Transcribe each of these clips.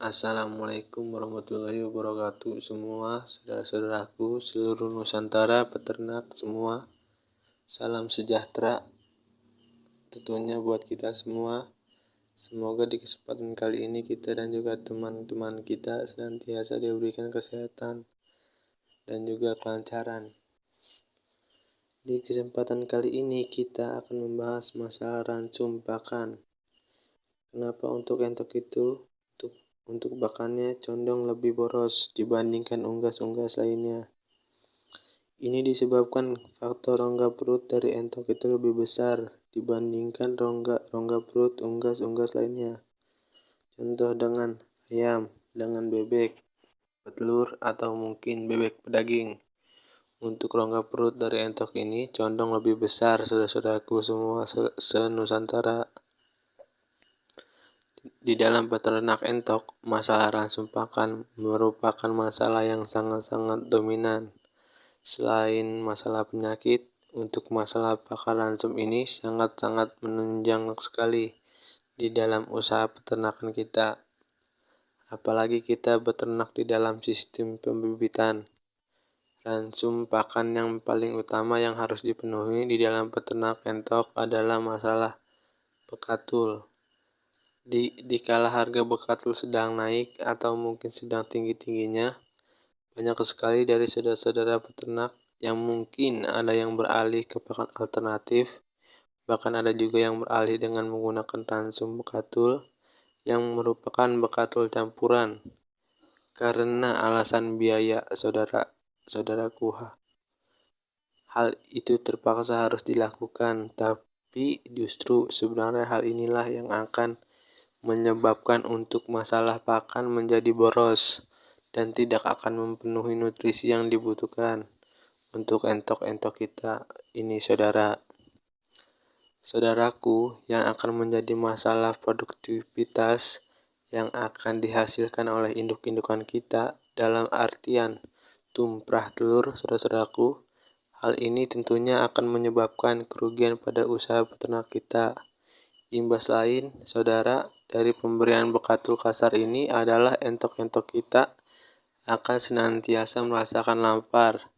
Assalamualaikum warahmatullahi wabarakatuh semua saudara-saudaraku seluruh Nusantara peternak semua. Salam sejahtera tentunya buat kita semua. Semoga di kesempatan kali ini kita dan juga teman-teman kita senantiasa diberikan kesehatan dan juga kelancaran. Di kesempatan kali ini kita akan membahas masalah ransum pakan. Kenapa untuk entok itu untuk pakannya condong lebih boros dibandingkan unggas-unggas lainnya. Ini disebabkan faktor rongga perut dari entok itu lebih besar dibandingkan rongga perut unggas-unggas lainnya. Contoh dengan ayam, dengan bebek, petelur, atau mungkin bebek pedaging. Untuk rongga perut dari entok ini condong lebih besar saudara-saudaraku semua se-Nusantara. Di dalam peternak entok, masalah ransum pakan merupakan masalah yang sangat-sangat dominan. Selain masalah penyakit, untuk masalah pakan ransum ini sangat-sangat menunjang sekali di dalam usaha peternakan kita. Apalagi kita beternak di dalam sistem pembibitan. Ransum pakan yang paling utama yang harus dipenuhi di dalam peternak entok adalah masalah bekatul. Dikala harga bekatul sedang naik atau mungkin sedang tinggi-tingginya, banyak sekali dari saudara-saudara peternak yang mungkin ada yang beralih ke pakan alternatif, bahkan ada juga yang beralih dengan menggunakan ransum bekatul yang merupakan bekatul campuran karena alasan biaya saudaraku. Hal itu terpaksa harus dilakukan, tapi justru sebenarnya hal inilah yang akan menyebabkan untuk masalah pakan menjadi boros dan tidak akan memenuhi nutrisi yang dibutuhkan untuk entok-entok kita ini saudaraku, yang akan menjadi masalah produktivitas yang akan dihasilkan oleh induk-indukan kita dalam artian tumprah telur saudara-saudaraku. Hal ini tentunya akan menyebabkan kerugian pada usaha peternak kita. Imbas lain, saudara, dari pemberian bekatul kasar ini adalah entok-entok kita akan senantiasa merasakan lapar,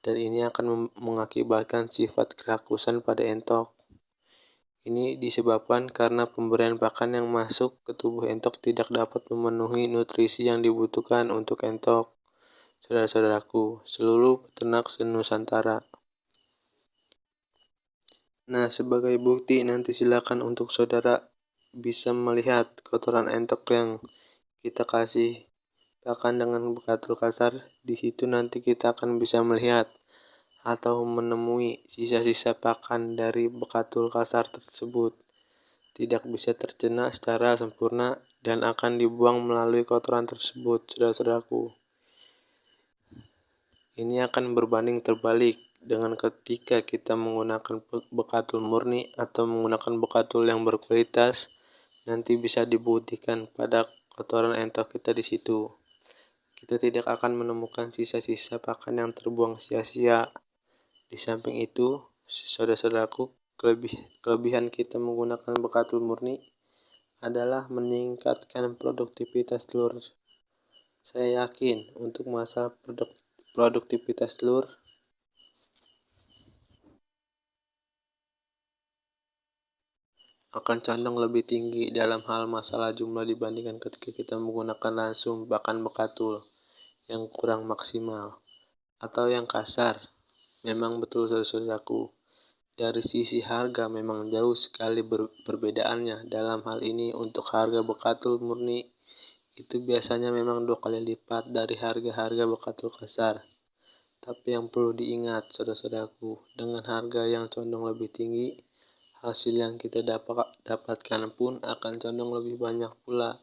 dan ini akan mengakibatkan sifat kerakusan pada entok. Ini disebabkan karena pemberian pakan yang masuk ke tubuh entok tidak dapat memenuhi nutrisi yang dibutuhkan untuk entok. Saudara-saudaraku, seluruh peternak se-Nusantara. Nah, sebagai bukti nanti silakan untuk saudara bisa melihat kotoran entok yang kita kasih pakan dengan bekatul kasar. Di situ nanti kita akan bisa melihat atau menemui sisa-sisa pakan dari bekatul kasar tersebut tidak bisa tercerna secara sempurna dan akan dibuang melalui kotoran tersebut, saudara-saudaraku. Ini akan berbanding terbalik dengan ketika kita menggunakan bekatul murni atau menggunakan bekatul yang berkualitas, nanti bisa dibuktikan pada kotoran entok kita di situ. Kita tidak akan menemukan sisa-sisa pakan yang terbuang sia-sia. Di samping itu, saudara-saudaraku, kelebihan kita menggunakan bekatul murni adalah meningkatkan produktivitas telur. Saya yakin untuk masalah produktivitas telur akan condong lebih tinggi dalam hal masalah jumlah dibandingkan ketika kita menggunakan ransum pakan bekatul yang kurang maksimal atau yang kasar. Memang betul saudaraku, dari sisi harga memang jauh sekali perbedaannya. Dalam hal ini untuk harga bekatul murni itu biasanya memang 2 kali lipat dari harga-harga bekatul kasar. Tapi yang perlu diingat saudara-saudaraku, dengan harga yang condong lebih tinggi, hasil yang kita dapatkan pun akan condong lebih banyak pula.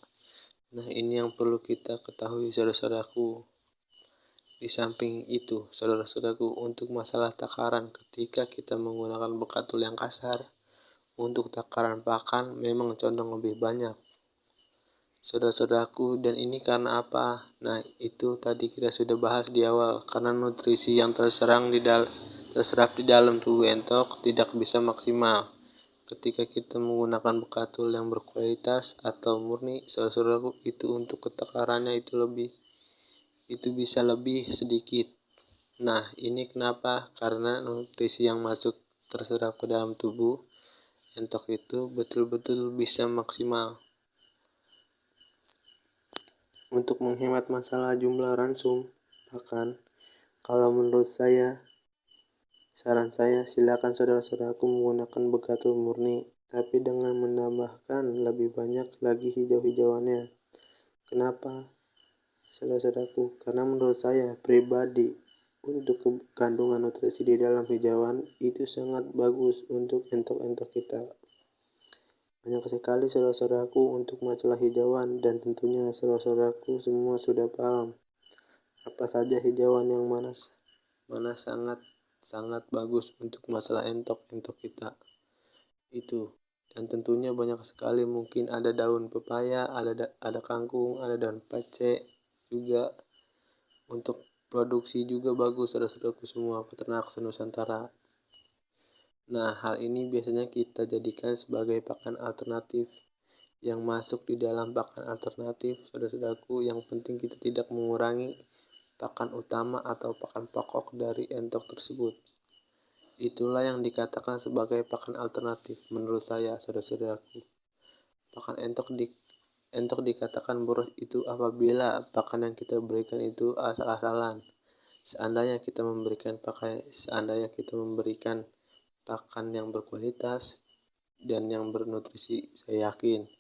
Nah, ini yang perlu kita ketahui saudara-saudaraku. Di samping itu, saudara-saudaraku, untuk masalah takaran ketika kita menggunakan bekatul yang kasar, untuk takaran pakan memang condong lebih banyak. Saudara-saudaraku, dan ini karena apa? Nah, itu tadi kita sudah bahas di awal, karena nutrisi yang terserap di dalam tubuh entok tidak bisa maksimal. ketika kita menggunakan bekatul yang berkualitas atau murni, saudara-saudaraku, itu untuk ketakarannya itu bisa lebih sedikit. Nah, ini kenapa? Karena nutrisi yang masuk terserap ke dalam tubuh entok itu betul-betul bisa maksimal. Untuk menghemat masalah jumlah ransum pakan, kalau menurut saya, saran saya, silakan saudara-saudaraku menggunakan bekatul murni, tapi dengan menambahkan lebih banyak lagi hijau-hijauannya. Kenapa, saudara-saudaraku? Karena menurut saya pribadi, untuk kandungan nutrisi di dalam hijauan itu sangat bagus untuk entok-entok kita. Banyak sekali saudara-saudaraku untuk masalah hijauan, dan tentunya saudara-saudaraku semua sudah paham apa saja hijauan yang mana sangat bagus untuk masalah entok-entok kita itu. Dan tentunya banyak sekali, mungkin ada daun pepaya, ada kangkung, ada daun pace juga. Untuk produksi juga bagus saudara-saudaraku semua peternak senusantara. Nah, hal ini biasanya kita jadikan sebagai pakan alternatif yang masuk di dalam pakan alternatif, saudara-saudaraku. Yang penting kita tidak mengurangi pakan utama atau pakan pokok dari entok tersebut. Itulah yang dikatakan sebagai pakan alternatif menurut saya, saudara-saudaraku. Pakan entok dikatakan boros itu apabila pakan yang kita berikan itu asal-asalan. Seandainya kita memberikan pakan yang berkualitas dan yang bernutrisi, saya yakin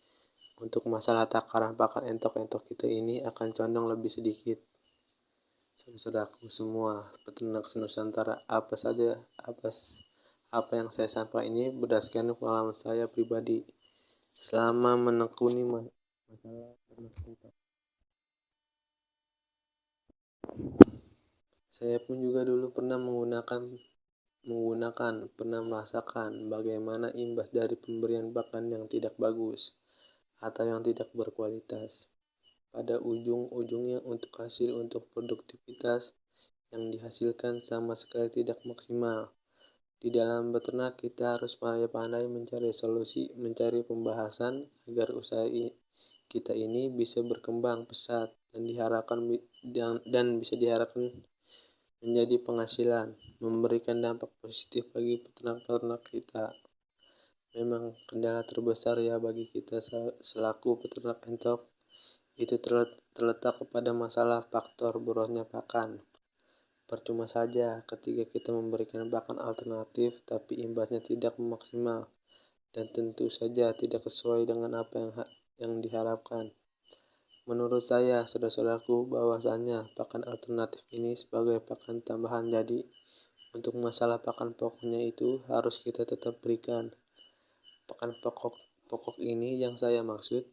untuk masalah takaran pakan entok-entok kita ini akan condong lebih sedikit. Saudaraku semua peternak senusantara, apa yang saya sampaikan ini berdasarkan pengalaman saya pribadi selama menekuni masalah ternak entok. Saya pun juga dulu pernah merasakan bagaimana imbas dari pemberian pakan yang tidak bagus atau yang tidak berkualitas. Pada ujung-ujungnya untuk produktivitas yang dihasilkan sama sekali tidak maksimal. Di dalam beternak kita harus pandai-pandai mencari solusi, mencari pembahasan agar usaha kita ini bisa berkembang pesat dan bisa diharapkan menjadi penghasilan, memberikan dampak positif bagi peternak-peternak kita. Memang kendala terbesar ya bagi kita selaku peternak entok itu terletak kepada masalah faktor borosnya pakan. Percuma saja ketika kita memberikan pakan alternatif tapi imbasnya tidak maksimal dan tentu saja tidak sesuai dengan apa yang diharapkan. Menurut saya, saudara-saudaraku, bahwasannya pakan alternatif ini sebagai pakan tambahan, jadi untuk masalah pakan pokoknya itu harus kita tetap berikan. Pakan pokok ini yang saya maksud,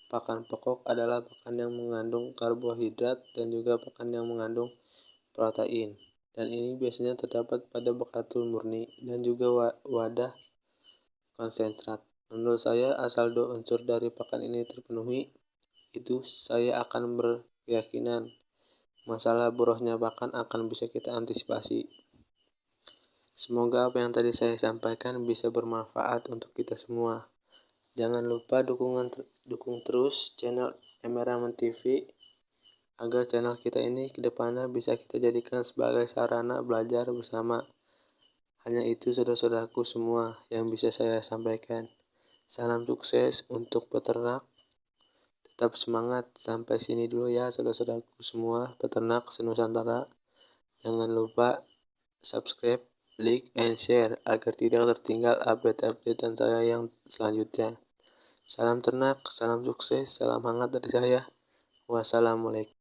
pakan pokok adalah pakan yang mengandung karbohidrat dan juga pakan yang mengandung protein. Dan ini biasanya terdapat pada bekatul murni dan juga wadah konsentrat. Menurut saya, asal dua unsur dari pakan ini terpenuhi, itu saya akan berkeyakinan masalah borosnya pakan akan bisa kita antisipasi. Semoga apa yang tadi saya sampaikan bisa bermanfaat untuk kita semua. Jangan lupa dukung terus channel Emeramen TV agar channel kita ini kedepannya bisa kita jadikan sebagai sarana belajar bersama. Hanya itu saudara-saudaraku semua yang bisa saya sampaikan. Salam sukses untuk peternak. Tetap semangat. Sampai sini dulu ya saudara-saudaraku semua peternak senusantara. Jangan lupa subscribe, like, and share agar tidak tertinggal update-updatean saya yang selanjutnya. Salam ternak, salam sukses, salam hangat dari saya. Wassalamualaikum.